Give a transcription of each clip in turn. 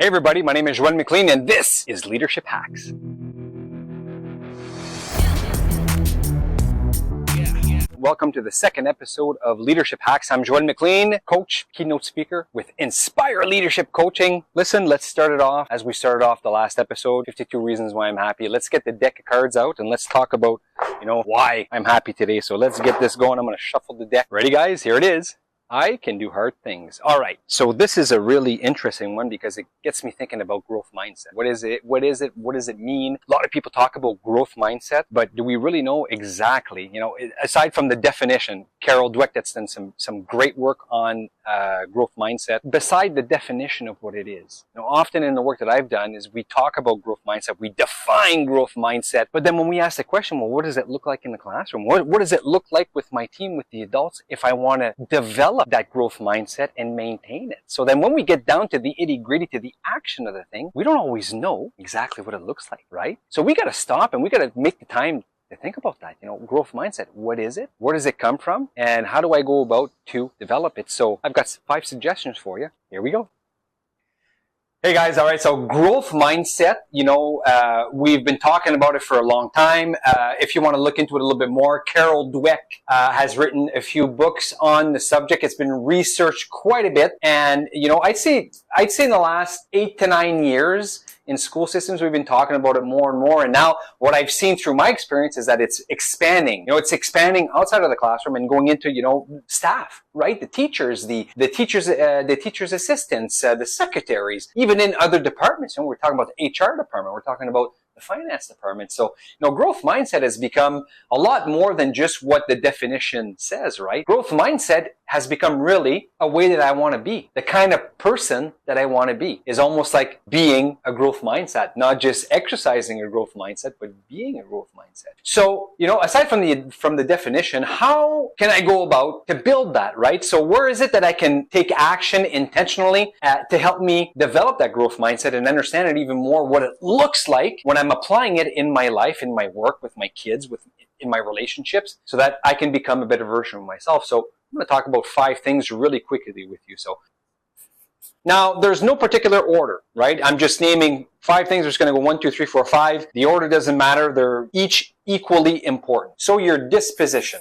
Hey everybody, my name is McLean and this is Leadership Hacks. Welcome to the second episode of Leadership Hacks. I'm McLean, coach, keynote speaker with Inspire Leadership Coaching. Listen, let's start it off as we started off the last episode, 52 reasons why I'm happy. Let's get the deck of cards out and let's talk about, why I'm happy today. So let's get this going. I'm going to shuffle the deck. Ready guys? Here it is. I can do hard things. All right. So this is a really interesting one because it gets me thinking about growth mindset. What is it? What does it mean? A lot of people talk about growth mindset, but do we really know exactly? Aside from the definition, Carol Dweck that's done some great work on growth mindset. Beside the definition of what it is, often in the work that I've done is we talk about growth mindset, we define growth mindset, but then when we ask the question, well, what does it look like in the classroom? What does it look like with my team, with the adults, if I want to develop that growth mindset and maintain it? So then when we get down to the itty-gritty, to the action of the thing, we don't always know exactly what it looks like, right? So we got to stop and we got to make the time to think about that. Growth mindset, what is it? Where does it come from? And how do I go about to develop it? So I've got 5 suggestions for you. Here we go. Hey guys, all right, so growth mindset, we've been talking about it for a long time. If you want to look into it a little bit more, Carol Dweck has written a few books on the subject. It's been researched quite a bit. And, I'd say in the last 8 to 9 years, in school systems, we've been talking about it more and more. And now what I've seen through my experience is that it's expanding. It's expanding outside of the classroom and going into, staff, right? The teachers, the teachers' assistants, the secretaries, even in other departments. We're talking about the HR department. We're talking about the finance department. So, growth mindset has become a lot more than just what the definition says, right? Growth mindset has become really a way that I want to be. The kind of person that I want to be is almost like being a growth mindset, not just exercising a growth mindset, but being a growth mindset. So, aside from the definition, how can I go about to build that, right? So where is it that I can take action intentionally to help me develop that growth mindset and understand it even more, what it looks like when I'm applying it in my life, in my work, with my kids, in my relationships, so that I can become a better version of myself. So I'm going to talk about 5 things really quickly with you. So now there's no particular order, right? I'm just naming 5 things. There's going to go 1, 2, 3, 4, 5. The order doesn't matter. They're each equally important. So your disposition,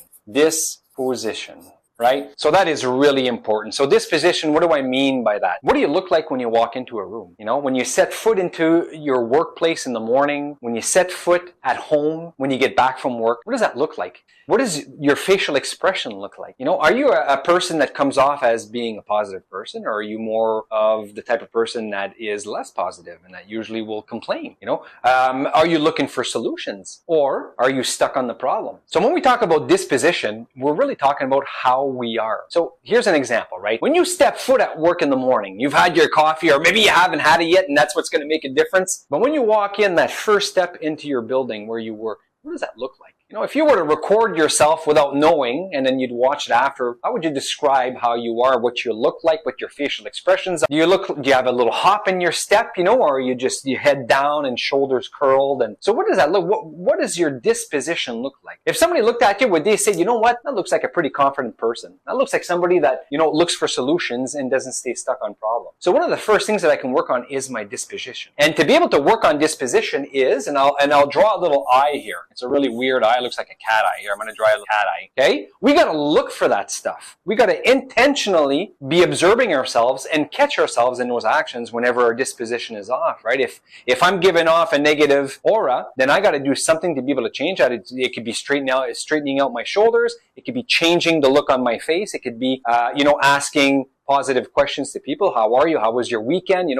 right? So that is really important. So disposition, what do I mean by that? What do you look like when you walk into a room? When you set foot into your workplace in the morning, when you set foot at home, when you get back from work, what does that look like? What does your facial expression look like? Are you a person that comes off as being a positive person, or are you more of the type of person that is less positive and that usually will complain? Are you looking for solutions, or are you stuck on the problem? So when we talk about disposition, we're really talking about how we are. So here's an example, right? When you step foot at work in the morning, you've had your coffee, or maybe you haven't had it yet, and that's what's going to make a difference. But when you walk in, that first step into your building where you work, what does that look like? If you were to record yourself without knowing, and then you'd watch it after, how would you describe how you are, what you look like, what your facial expressions are? Do you have a little hop in your step, or are you just your head down and shoulders curled? And so what does that look? What does your disposition look like? If somebody looked at you, would they say, that looks like a pretty confident person. That looks like somebody that, looks for solutions and doesn't stay stuck on problems. So one of the first things that I can work on is my disposition. And to be able to work on disposition is, and I'll draw a little eye here. It's a really weird eye. Looks like a cat eye here. I'm going to draw a little cat eye. Okay? We got to look for that stuff. We got to intentionally be observing ourselves and catch ourselves in those actions whenever our disposition is off, right? If I'm giving off a negative aura, then I got to do something to be able to change that. It could be straightening out my shoulders. It could be changing the look on my face. It could be, asking positive questions to people. How are you? How was your weekend?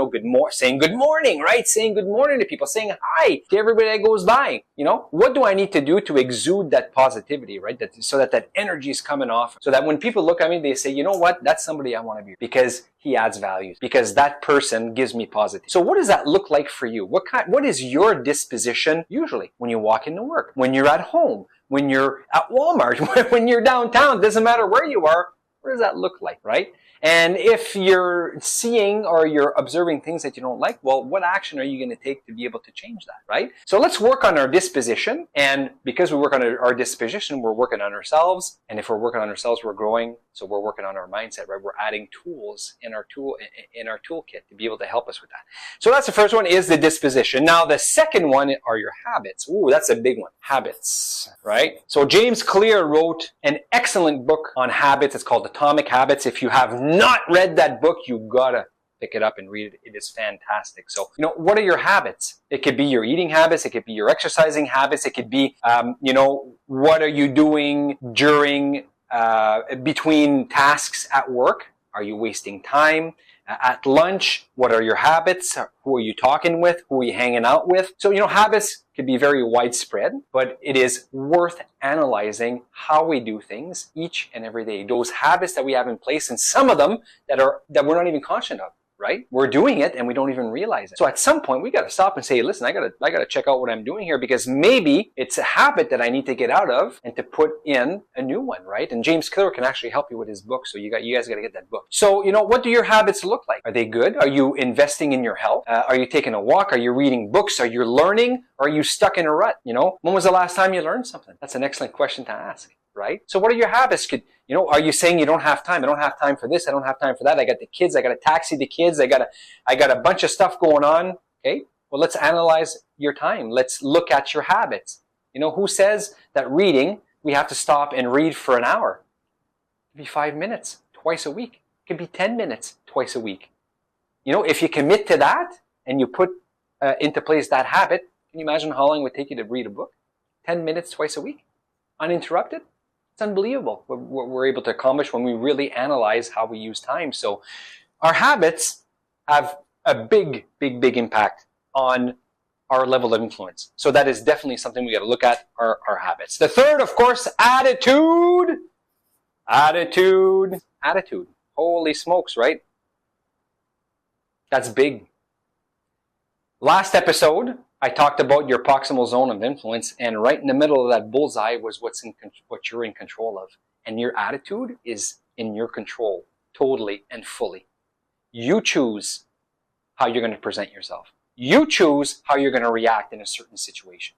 Saying good morning, right? Saying good morning to people, saying hi to everybody that goes by. What do I need to do to exude that positivity, right? So that energy is coming off, so that when people look at me, they say, that's somebody I want to be, because he adds value, because that person gives me positive. So what does that look like for you? What is your disposition usually when you walk into work, when you're at home, when you're at Walmart, when you're downtown? Doesn't matter where you are. What does that look like, right? And if you're seeing or you're observing things that you don't like, well, what action are you going to take to be able to change that, right? So let's work on our disposition. And because we work on our disposition, we're working on ourselves. And if we're working on ourselves, we're growing. So we're working on our mindset, right? We're adding tools in our toolkit to be able to help us with that. So that's the first one, is the disposition. Now, the second one are your habits. Ooh, that's a big one. Habits, right? So James Clear wrote an excellent book on habits. It's called Atomic Habits. If you have not read that book, you gotta pick it up and read it. It is fantastic. So, what are your habits? It could be your eating habits. It could be your exercising habits. It could be, what are you doing during, between tasks at work? Are you wasting time? At lunch, what are your habits? Who are you talking with? Who are you hanging out with? So, habits can be very widespread, but it is worth analyzing how we do things each and every day. Those habits that we have in place, and some of them that we're not even conscious of. Right? We're doing it and we don't even realize it. So at some point we got to stop and say, listen, I got to check out what I'm doing here, because maybe it's a habit that I need to get out of and to put in a new one, right? And James Clear can actually help you with his book. So you guys got to get that book. So, what do your habits look like? Are they good? Are you investing in your health? Are you taking a walk? Are you reading books? Are you learning? Or are you stuck in a rut? When was the last time you learned something? That's an excellent question to ask. Right? So what are your habits? Are you saying you don't have time? I don't have time for this. I don't have time for that. I got the kids. I got to taxi the kids. I got a bunch of stuff going on. Okay. Well, let's analyze your time. Let's look at your habits. Who says that reading, we have to stop and read for an hour? It could be 5 minutes twice a week. It could be 10 minutes twice a week. If you commit to that and you put into place that habit, can you imagine how long it would take you to read a book? 10 minutes twice a week, uninterrupted. It's unbelievable what we're able to accomplish when we really analyze how we use time. So our habits have a big, big, big impact on our level of influence. So that is definitely something we got to look at, our habits. The third, of course, attitude. Attitude. Holy smokes, right? That's big. Last episode, I talked about your proximal zone of influence, and right in the middle of that bullseye was what you're in control of. And your attitude is in your control, totally and fully. You choose how you're going to present yourself. You choose how you're going to react in a certain situation.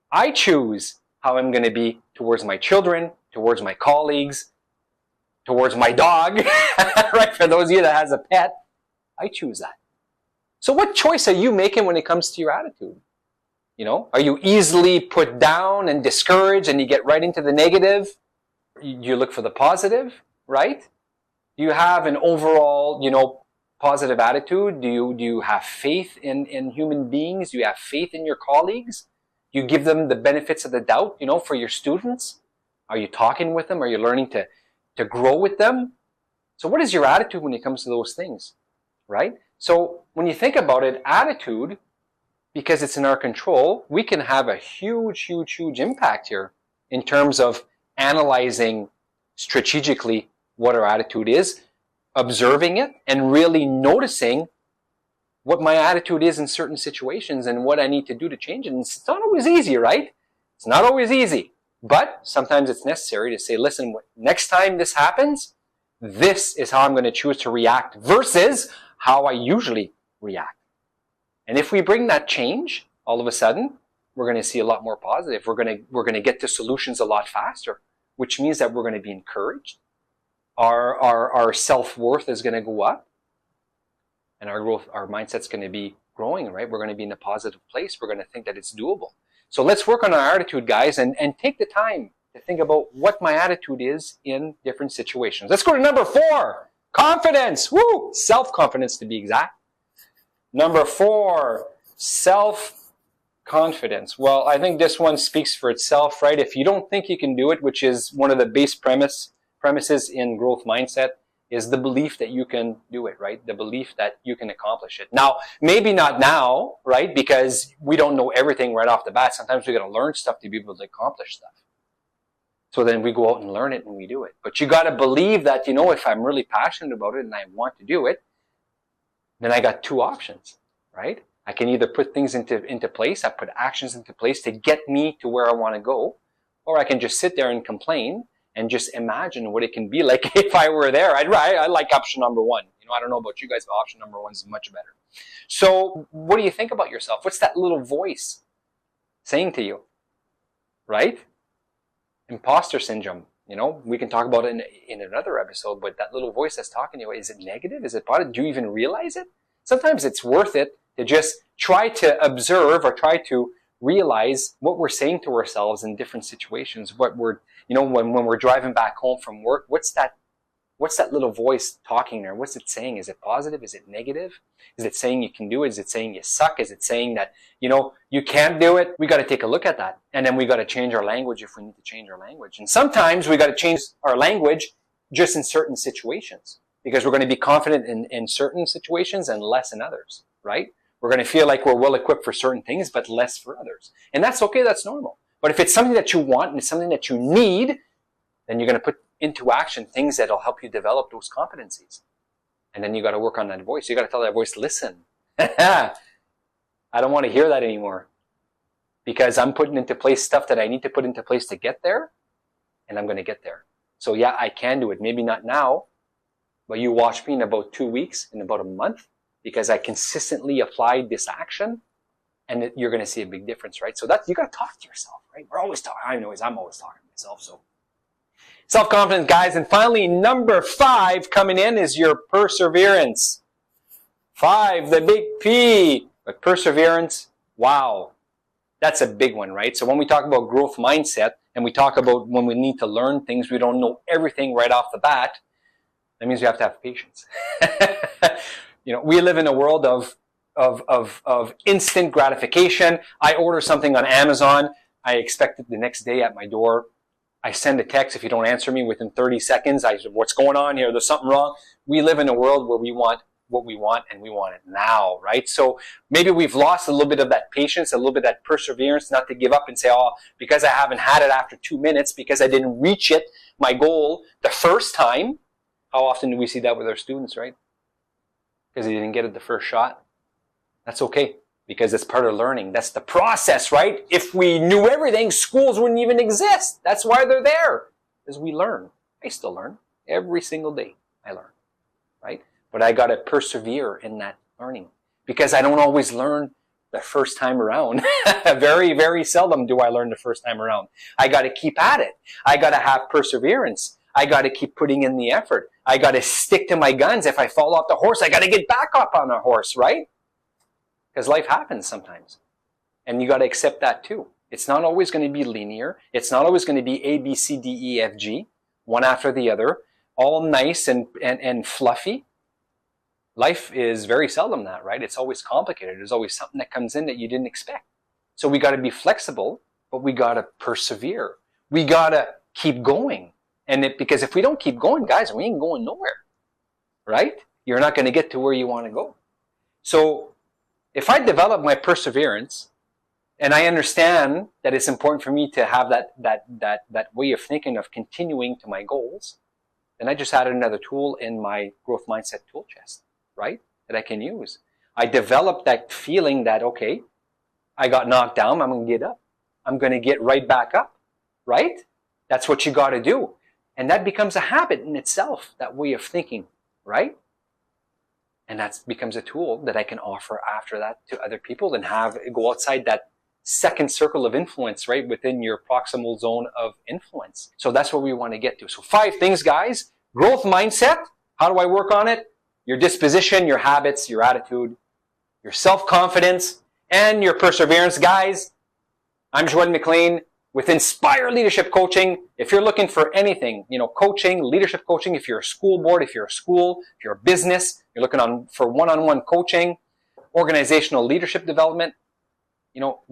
I choose how I'm going to be towards my children, towards my colleagues, towards my dog, right? For those of you that has a pet, I choose that. So what choice are you making when it comes to your attitude? Are you easily put down and discouraged and you get right into the negative? You look for the positive, right? Do you have an overall, positive attitude? Do you have faith in human beings? Do you have faith in your colleagues? Do you give them the benefits of the doubt, for your students? Are you talking with them? Are you learning to grow with them? So what is your attitude when it comes to those things, right? So when you think about it, attitude, because it's in our control, we can have a huge, huge, huge impact here in terms of analyzing strategically what our attitude is, observing it, and really noticing what my attitude is in certain situations and what I need to do to change it. And it's not always easy, right? It's not always easy. But sometimes it's necessary to say, listen, next time this happens, this is how I'm going to choose to react versus how I usually react. And if we bring that change, all of a sudden, we're going to see a lot more positive. We're going to get to solutions a lot faster, which means that we're going to be encouraged. Our self-worth is going to go up, and our mindset's going to be growing, right? We're going to be in a positive place. We're going to think that it's doable. So let's work on our attitude, guys, and take the time to think about what my attitude is in different situations. Let's go to number 4. Confidence. Woo! Self-confidence, to be exact. Number 4, self-confidence. Well, I think this one speaks for itself, right? If you don't think you can do it, which is one of the base premises in growth mindset, is the belief that you can do it, right? The belief that you can accomplish it. Now, maybe not now, right? Because we don't know everything right off the bat. Sometimes we got to learn stuff to be able to accomplish stuff. So then we go out and learn it and we do it. But you got to believe that, if I'm really passionate about it and I want to do it, then I got 2 options, right? I can either put things into place, I put actions into place to get me to where I want to go, or I can just sit there and complain and just imagine what it can be like if I were there. I like option number one. You know, I don't know about you guys, but option number one is much better. So what do you think about yourself? What's that little voice saying to you, right? Imposter syndrome. You know, we can talk about it in another episode, but that little voice that's talking to you, is it negative? Is it positive? Do you even realize it? Sometimes it's worth it to just try to observe or try to realize what we're saying to ourselves in different situations. What we're, you know, when we're driving back home from work, what's that little voice talking there? What's it saying? Is it positive? Is it negative? Is it saying you can do it? Is it saying you suck? Is it saying that, you know, you can't do it? We got to take a look at that. And then we got to change our language if we need to change our language. And sometimes we got to change our language just in certain situations, because we're going to be confident in certain situations and less in others, right? We're going to feel like we're well equipped for certain things, but less for others. And that's okay. That's normal. But if it's something that you want and it's something that you need, then you're going to put into action things that'll help you develop those competencies. And then you got to work on that voice. You got to tell that voice, listen, I don't want to hear that anymore, because I'm putting into place stuff that I need to put into place to get there, and I'm going to get there. So yeah, I can do it. Maybe not now, but you watch me in about 2 weeks, in about a month, because I consistently applied this action, and you're going to see a big difference, right? So you got to talk to yourself, right? We're always talking. I'm always talking to myself. So self-confidence, guys. And finally, number 5 coming in is your perseverance. 5, the big P. But perseverance, wow, that's a big one, right? So when we talk about growth mindset, and we talk about when we need to learn things, we don't know everything right off the bat. That means we have to have patience. You know, we live in a world of instant gratification. I order something on Amazon. I expect it the next day at my door. I send a text if you don't answer me within 30 seconds. I say, what's going on here? There's something wrong. We live in a world where we want what we want, and we want it now, right? So maybe we've lost a little bit of that patience, a little bit of that perseverance, not to give up and say, oh, because I haven't had it after 2 minutes, because I didn't reach it, my goal, the first time. How often do we see that with our students, right? Because they didn't get it the first shot. That's okay, because it's part of learning. That's the process, right? If we knew everything, schools wouldn't even exist. That's why they're there, because we learn. I still learn. Every single day I learn, right? But I got to persevere in that learning, because I don't always learn the first time around. Very, very seldom do I learn the first time around. I got to keep at it. I got to have perseverance. I got to keep putting in the effort. I got to stick to my guns. If I fall off the horse, I got to get back up on the horse, right? Because life happens sometimes. And you got to accept that too. It's not always going to be linear. It's not always going to be A, B, C, D, E, F, G, one after the other, all nice and fluffy. Life is very seldom that, right? It's always complicated. There's always something that comes in that you didn't expect. So we got to be flexible, but we got to persevere. We got to keep going. Because if we don't keep going, guys, we ain't going nowhere, right? You're not going to get to where you want to go. So if I develop my perseverance, and I understand that it's important for me to have that way of thinking of continuing to my goals, then I just added another tool in my growth mindset tool chest, right? That I can use. I developed that feeling that, okay, I got knocked down, I'm going to get up. I'm going to get right back up, right? That's what you got to do. And that becomes a habit in itself, that way of thinking, right? And that becomes a tool that I can offer after that to other people and go outside that second circle of influence, right? Within your proximal zone of influence. So that's what we want to get to. So 5 things, guys. Growth mindset. How do I work on it? Your disposition, your habits, your attitude, your self-confidence, and your perseverance. Guys, I'm Joel McLean with Inspire Leadership Coaching. If you're looking for anything, coaching, leadership coaching, if you're a school board, if you're a school, if you're a business, you're looking for one-on-one coaching, organizational leadership development,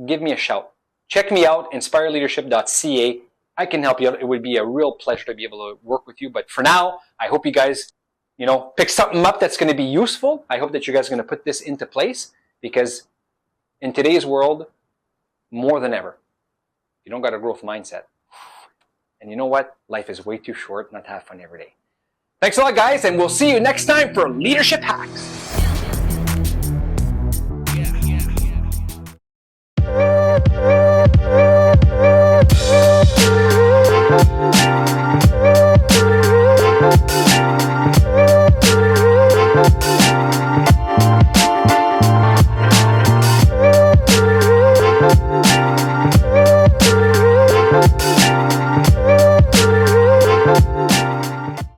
give me a shout. Check me out, inspireleadership.ca. I can help you out. It would be a real pleasure to be able to work with you. But for now, I hope you guys, pick something up that's going to be useful. I hope that you guys are going to put this into place, because in today's world, more than ever, you don't got a growth mindset. And you know what? Life is way too short not to have fun every day. Thanks a lot, guys, and we'll see you next time for Leadership Hacks.